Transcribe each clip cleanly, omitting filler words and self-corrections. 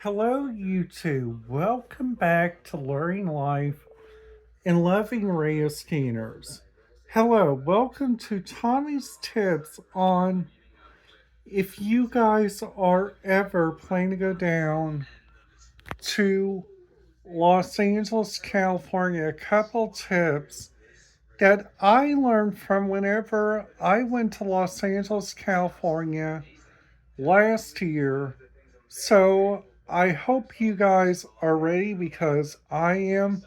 Hello, YouTube. Welcome back to Learning Life and Loving Radio Skinners. Hello, welcome to Tommy's Tips on if you guys are ever planning to go down to Los Angeles, California. A couple tips that I learned from whenever I went to Los Angeles, California last year. So I hope you guys are ready because I am.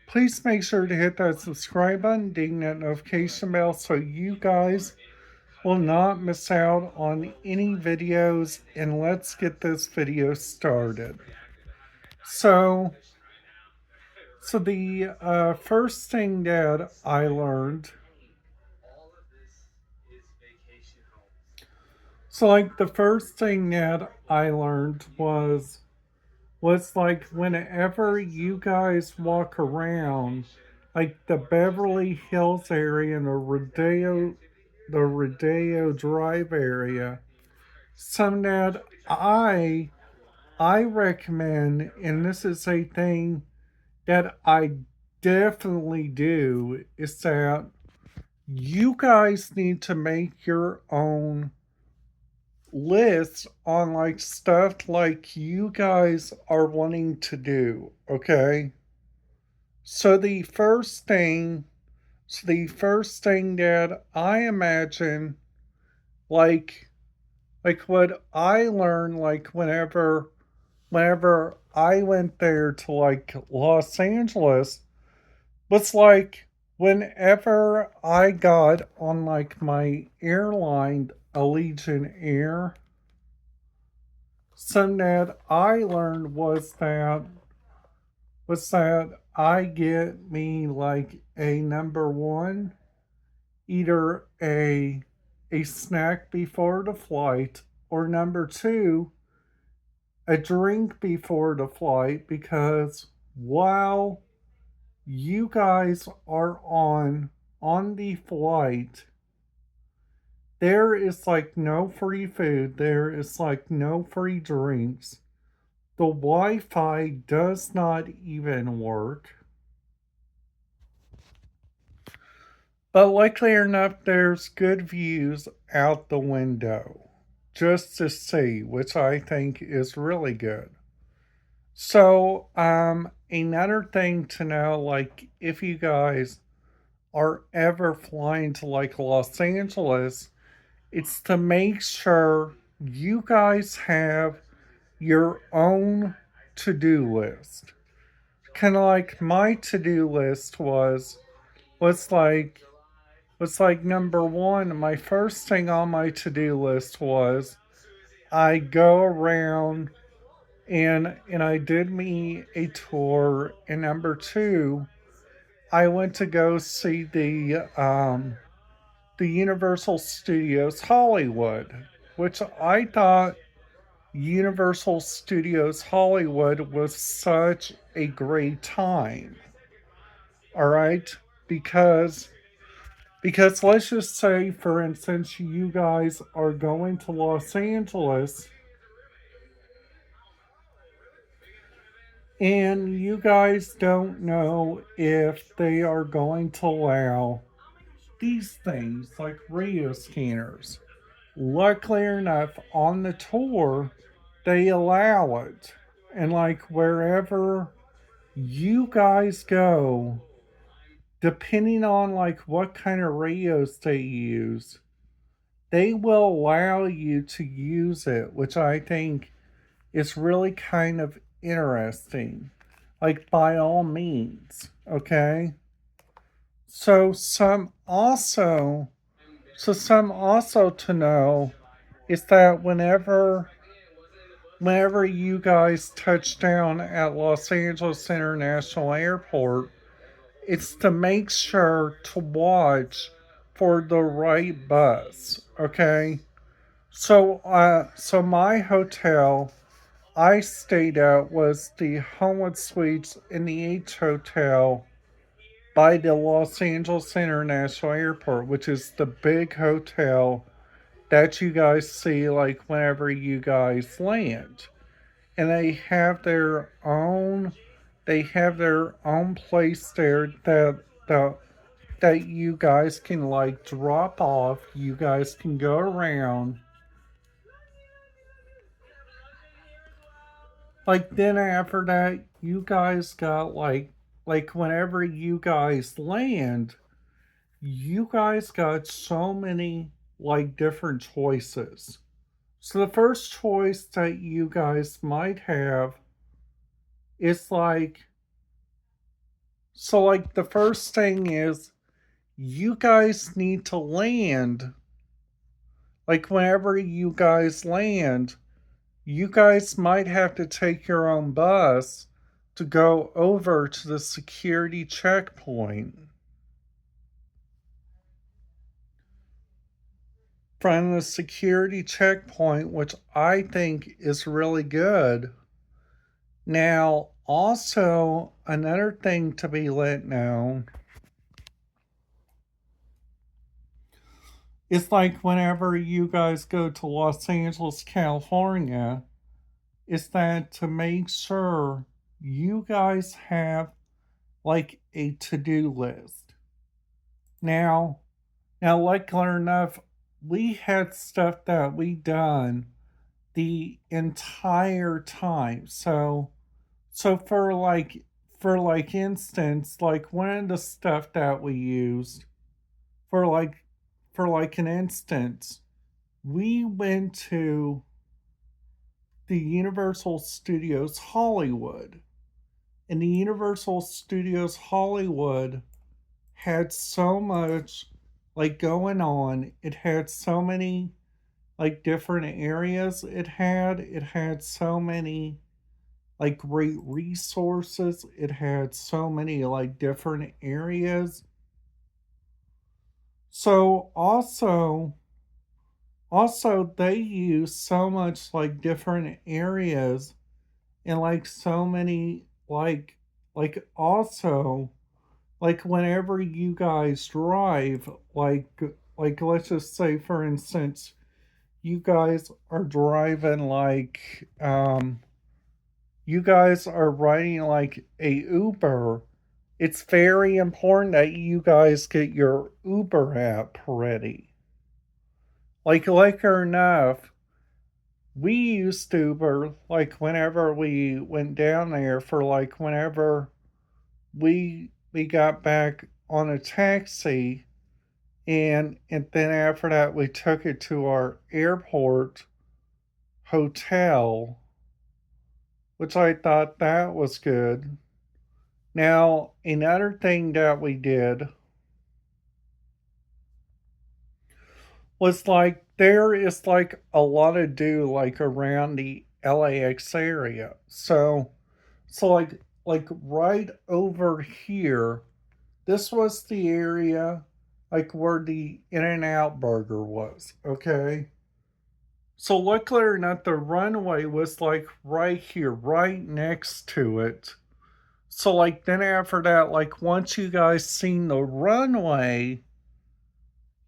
Please make sure to hit that subscribe button, ding that notification bell so you guys will not miss out on any videos. And let's get this video started. So, so the first thing that I learned, the first thing that I learned was like whenever you guys walk around like the Beverly Hills area and the Rodeo Drive area, some that I recommend, and this is a thing that I definitely do, is that you guys need to make your own list on like stuff like you guys are wanting to do, okay? So the first thing that I imagine like what I learned like whenever I went there to like Los Angeles was like whenever I got on like my airline Allegiant Air, something that I learned was that I get me like a number one, either a snack before the flight, or number two, a drink before the flight, because while you guys are on the flight, there is like no free food, there is like no free drinks. The Wi Fi does not even work. But luckily enough, there's good views out the window just to see, which I think is really good. So, another thing to know, like, if you guys are ever flying to like Los Angeles, it's to make sure you guys have your own to do list. Kind of like my to do list was like number one. My first thing on my to do list was I go around and I did me a tour. And number two, I went to go see the Universal Studios Hollywood, which I thought Universal Studios Hollywood was such a great time. All right, because let's just say, for instance, you guys are going to Los Angeles and you guys don't know if they are going to allow these things like radio scanners. Luckily enough, on the tour, they allow it. And like wherever you guys go, depending on like what kind of radios they use, they will allow you to use it, which I think is really kind of interesting. Like, by all means, okay? So, some also to know is that whenever you guys touch down at Los Angeles International Airport, it's to make sure to watch for the right bus, okay? So my hotel I stayed at was the Homewood Suites in the H Hotel by the Los Angeles International Airport, which is the big hotel that you guys see like whenever you guys land. and they have their own place there that you guys can like drop off. You guys can go around. Like then after that, you guys got like whenever you guys land, you guys got so many like different choices. So the first choice that you guys might have is like the first thing is you guys need to land. Like whenever you guys land, you guys might have to take your own bus to go over to the security checkpoint. From the security checkpoint, which I think is really good. Now, also, another thing to be let known is like whenever you guys go to Los Angeles, California, is that to make sure you guys have like a to do list. Now, luckily enough, we had stuff that we done the entire time. So for like instance, like one of the stuff that we used for like for like an instance, we went to the Universal Studios Hollywood. And the Universal Studios Hollywood had so much like going on. It had so many like different areas. It had so many like great resources. It had so many like different areas. So also they use so much like different areas and like so many also like whenever you guys drive like let's just say for instance you guys are driving you guys are riding like a Uber, it's very important that you guys get your Uber app ready. Like or enough, we used Uber like whenever we went down there for like whenever we got back on a taxi, and then after that we took it to our airport hotel, which I thought that was good. Now, another thing that we did was like there is like a lot to do like around the LAX area. So like right over here, this was the area like where the In N Out burger was, okay? So luckily or not, the runway was like right here, right next to it. So like then after that, like once you guys seen the runway,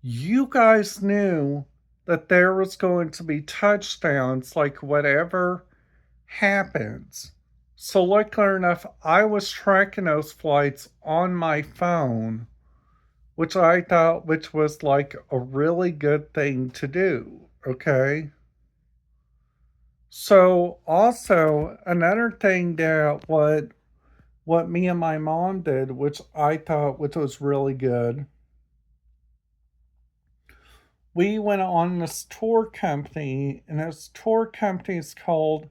you guys knew that there was going to be touchdowns, like whatever happens. So luckily enough, I was tracking those flights on my phone, which I thought which was like a really good thing to do. Okay. So also another thing that what me and my mom did, which I thought which was really good, we went on this tour company, and this tour company is called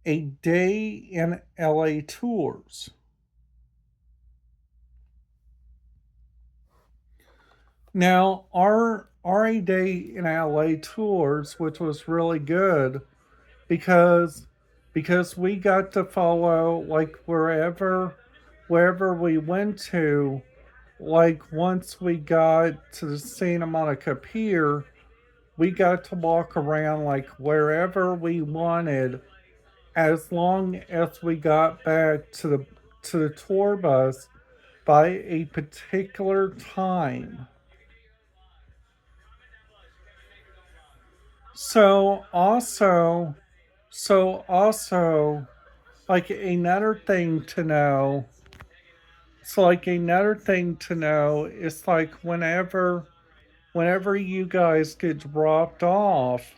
A Day in LA Tours. Now, our A Day in LA Tours, which was really good because we got to follow like wherever we went to, like once we got to the Santa Monica Pier, we got to walk around like wherever we wanted as long as we got back to the tour bus by a particular time. So So also, like another thing to know, another thing to know is like whenever you guys get dropped off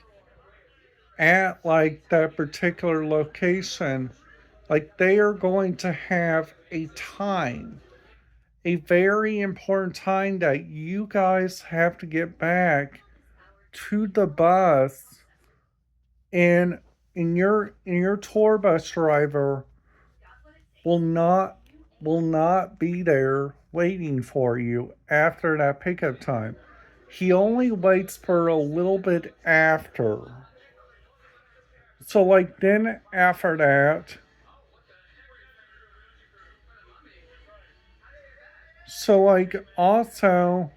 at like that particular location, like they are going to have a time, a very important time that you guys have to get back to the bus, and your tour bus driver will not be there waiting for you after that pickup time. He only waits for a little bit after. So like then after that, so like also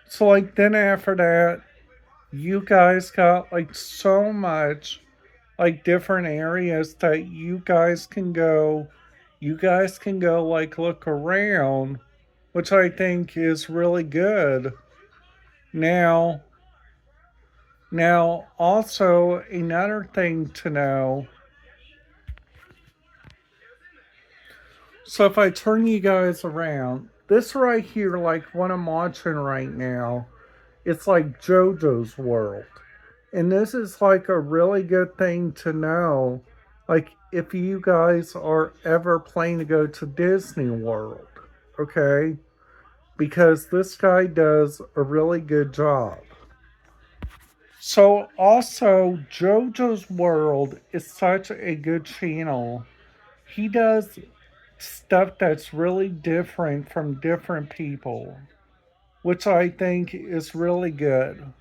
so like then after that, you guys got like so much like different areas that you guys can go. You guys can go like look around, which I think is really good. Now, also another thing to know. So if I turn you guys around, this right here, like what I'm watching right now, it's like JoJo's World. And this is like a really good thing to know. Like if you guys are ever planning to go to Disney World, okay? Because this guy does a really good job. So also JoJo's World is such a good channel. He does stuff that's really different from different people, which I think is really good.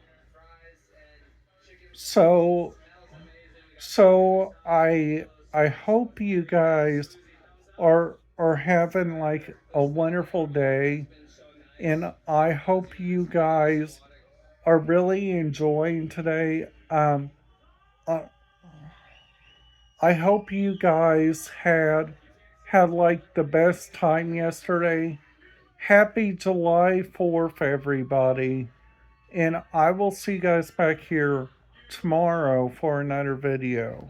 So I hope you guys are having like a wonderful day, and I hope you guys are really enjoying today. Uh, I hope you guys had like the best time yesterday. Happy July 4th, everybody. And I will see you guys back here tomorrow for another video.